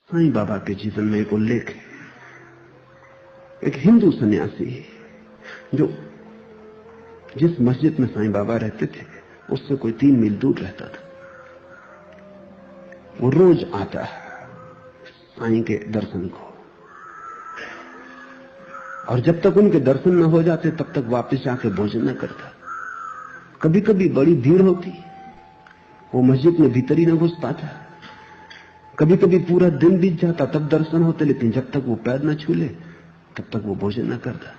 साईं बाबा के जीवन में एक उल्लेख है। एक हिंदू सन्यासी जो जिस मस्जिद में साईं बाबा रहते थे उससे कोई 3 मील दूर रहता था, वो रोज आता साईं के दर्शन को, और जब तक उनके दर्शन न हो जाते तब तक वापस जाके भोजन न करता। कभी कभी बड़ी भीड़ होती, वो मस्जिद में भीतर ही न घुस पाता। कभी कभी पूरा दिन बीत जाता तब दर्शन होते, लेकिन जब तक वो पैर न छू ले तब तक वो भोजन न करता।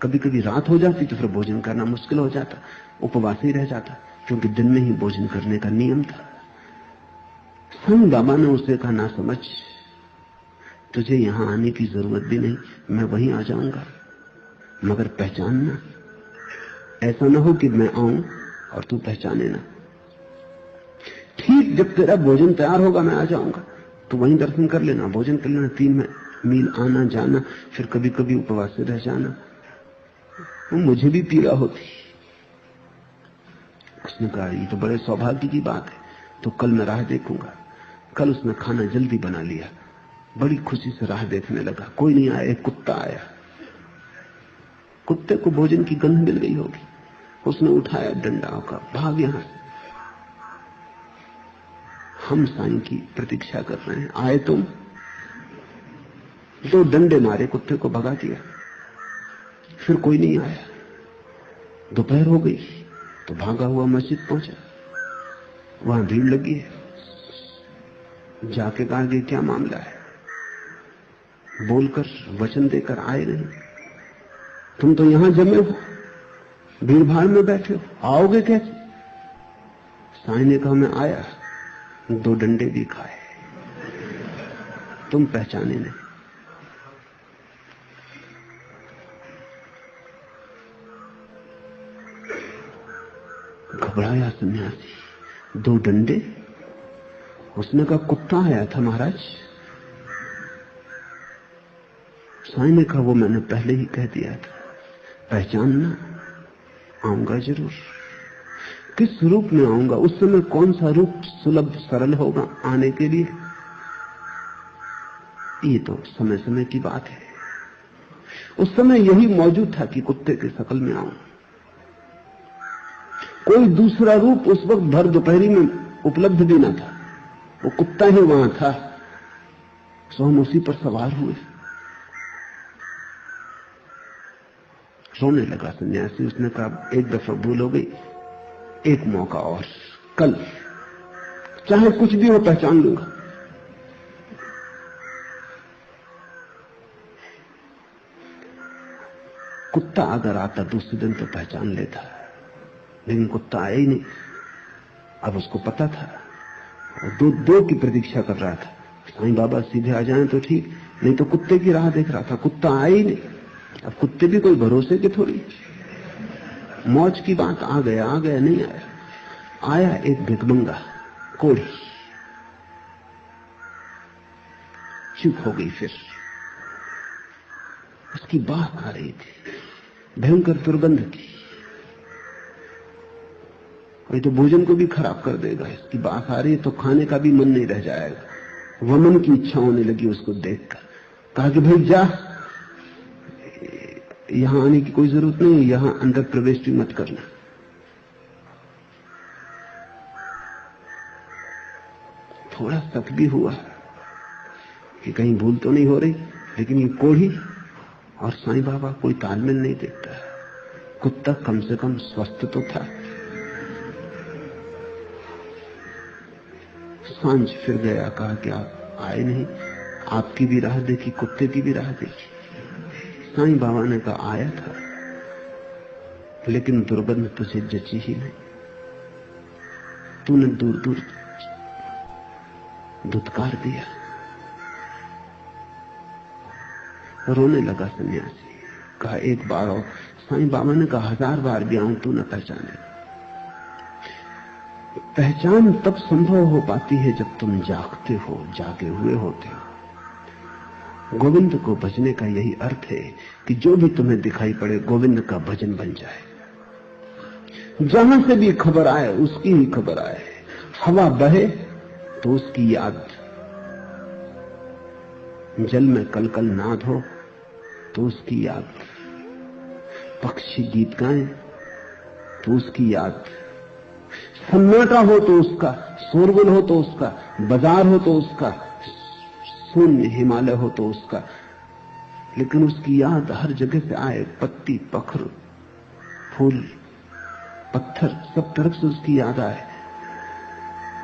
कभी कभी रात हो जाती तो फिर भोजन करना मुश्किल हो जाता, उपवास ही रह जाता, क्योंकि दिन में ही भोजन करने का नियम था। साईं बाबा ने उसे कहा, ना समझ, तुझे यहां आने की जरूरत भी नहीं, मैं वहीं आ जाऊंगा, मगर पहचानना, ऐसा ना हो कि मैं आऊं और तू पहचाने ना। ठीक जब तेरा भोजन तैयार होगा मैं आ जाऊंगा, तो वहीं दर्शन कर लेना, भोजन कर लेना, 3 मील आना जाना, फिर कभी कभी उपवास से रह जाना। वो मुझे भी पीड़ा होती। उसने कहा, ये तो बड़े सौभाग्य की बात है, तो कल मैं राह देखूंगा। कल उसने खाना जल्दी बना लिया, बड़ी खुशी से राह देखने लगा। कोई नहीं आया, एक कुत्ता आया। कुत्ते को भोजन की गंध मिल गई होगी, उसने उठाया डंडा का, भाग यहां से, हम साईं की प्रतीक्षा कर रहे हैं, आए तुम। 2 डंडे मारे, कुत्ते को भगा दिया। फिर कोई नहीं आया। दोपहर हो गई तो भागा हुआ मस्जिद पहुंचा, वहां भीड़ लगी है। जाके कहा कि क्या मामला है, बोलकर वचन देकर आए नहीं, तुम तो यहां जमे हो, भीड़ भाड़ में बैठे हो, आओगे कैसे? साईं ने कहा, मैं आया, 2 डंडे भी खाए, तुम पहचाने नहीं। घबराया सन्यासी, 2 डंडे? उसने कहा, कुत्ता आया था महाराज। साईं ने कहा, वो मैंने पहले ही कह दिया था, पहचानना, आऊंगा जरूर। किस रूप में आऊंगा? उस समय कौन सा रूप सुलभ सरल होगा आने के लिए? ये तो समय समय की बात है। उस समय यही मौजूद था कि कुत्ते के शकल में आऊं। कोई दूसरा रूप उस वक्त भर दोपहरी में उपलब्ध भी न था, वो कुत्ता ही वहां था। सो हम उसी पर सवार हुए। रोने लगा सन्यासी। उसने कहा, एक दफा भूल हो गई, एक मौका और, कल चाहे कुछ भी हो पहचान लूंगा। कुत्ता अगर आता दूसरे दिन तो पहचान लेता, लेकिन कुत्ता आया ही नहीं। अब उसको पता था, दो की प्रतीक्षा कर रहा था, साईं बाबा सीधे आ जाएं तो ठीक, नहीं तो कुत्ते की राह देख रहा था। कुत्ता आया ही नहीं। अब कुत्ते भी कोई भरोसे के थोड़ी, मौज की बात, आ गया नहीं आया। आया एक भिखमंगा, कोढ़ी। चुप हो गई। फिर उसकी बात आ रही थी, भयंकर दुर्गंध थी, ये तो भोजन को भी खराब कर देगा। इसकी बात आ रही है तो खाने का भी मन नहीं रह जाएगा। वमन की इच्छा होने लगी उसको देखकर। कहा कि भाई जा, यहां आने की कोई जरूरत नहीं, यहां अंदर प्रवेश भी मत करना। थोड़ा शक भी हुआ कि कहीं भूल तो नहीं हो रही, लेकिन ये कोढ़ी और साईं बाबा कोई तालमेल नहीं देखता। कुत्ता कम से कम स्वस्थ तो था। सांझ फिर गया, कहा कि आप आए नहीं, आपकी भी राह देखी, कुत्ते की भी राह देखी। साईं बाबा ने कहा, आया था, लेकिन दुर्गंध तुझे जची ही नहीं। तूने दूर दूर धुतकार दिया। रोने लगा सन्यासी। कहा, एक बार और। साईं बाबा ने कहा, 1000 बार भी आऊं तू न पहचाने। पहचान तब संभव हो पाती है जब तुम जागते हो, जागे हुए होते हो। गोविंद को भजने का यही अर्थ है कि जो भी तुम्हें दिखाई पड़े गोविंद का भजन बन जाए। जहां से भी खबर आए उसकी ही खबर आए। हवा बहे तो उसकी याद, जल में कलकल नाद हो तो उसकी याद, पक्षी गीत गाएं तो उसकी याद, सन्नाटा हो तो उसका, शोरगुल हो तो उसका, बाजार हो तो उसका, शून्य हिमालय हो तो उसका, लेकिन उसकी याद हर जगह से आए। पत्ती, पखर, फूल, पत्थर, सब तरफ से उसकी याद आए।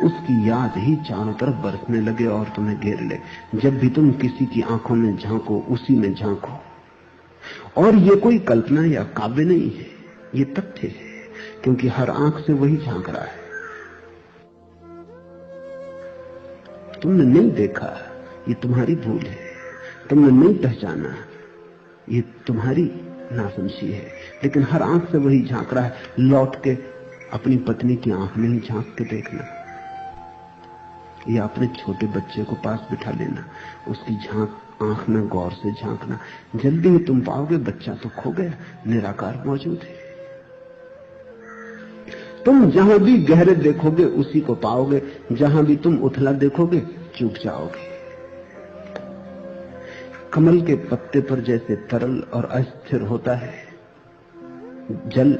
उसकी याद ही चारों तरफ बरसने लगे और तुम्हें घेर ले। जब भी तुम किसी की आंखों में झांको, उसी में झांको। और ये कोई कल्पना या काव्य नहीं है, ये तथ्य है, क्योंकि हर आंख से वही झांक रहा है। तुमने नहीं देखा, ये तुम्हारी भूल है। तुमने नहीं पहचाना, ये तुम्हारी नासमझी है, लेकिन हर आंख से वही झांक रहा है। लौट के अपनी पत्नी की आंख में ही झांक के देखना, या अपने छोटे बच्चे को पास बिठा लेना, उसकी आंख में गौर से झांकना। जल्दी ही तुम पाओगे बच्चा तो खो गया, निराकार मौजूद है। तुम जहां भी गहरे देखोगे उसी को पाओगे, जहां भी तुम उथला देखोगे चूक जाओगे। कमल के पत्ते पर जैसे तरल और अस्थिर होता है जल,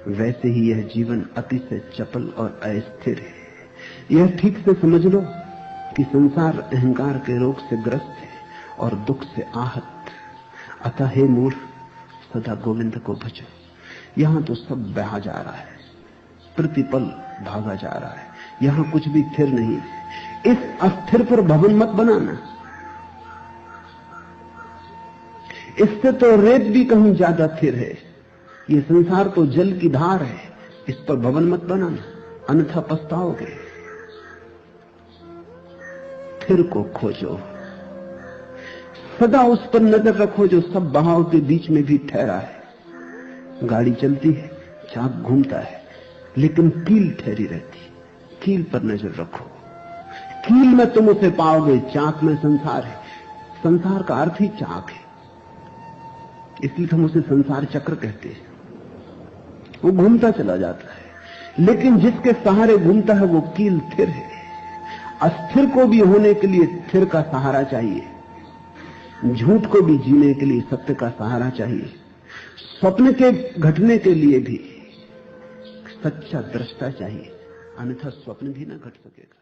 वैसे ही यह जीवन अतिशय चपल और अस्थिर है। यह ठीक से समझ लो कि संसार अहंकार के रोग से ग्रस्त है और दुख से आहत। अतः हे मूढ़, सदा गोविंद को भजो। यहां तो सब बहा जा रहा है, प्रतिपल भागा जा रहा है, यहां कुछ भी स्थिर नहीं। इस अस्थिर पर भवन मत बनाना। इससे तो रेत भी कहीं ज्यादा स्थिर है। ये संसार तो जल की धार है, इस पर भवन मत बनाना, अन्यथा पछताओगे। स्थिर को खोजो, सदा उस पर नजर रखो जो सब बहाव के बीच में भी ठहरा है। गाड़ी चलती है, चाक घूमता है, लेकिन कील ठहरी रहती। कील पर नजर रखो, कील में तुम उसे पाओगे, चाक में संसार है। संसार का अर्थ ही चाक है, इसलिए हम उसे संसार चक्र कहते हैं। वो घूमता चला जाता है, लेकिन जिसके सहारे घूमता है वो कील स्थिर है। अस्थिर को भी होने के लिए स्थिर का सहारा चाहिए, झूठ को भी जीने के लिए सत्य का सहारा चाहिए, स्वप्न के घटने के लिए भी सच्चा दृष्टा चाहिए, अन्यथा स्वप्न भी ना घट सकेगा।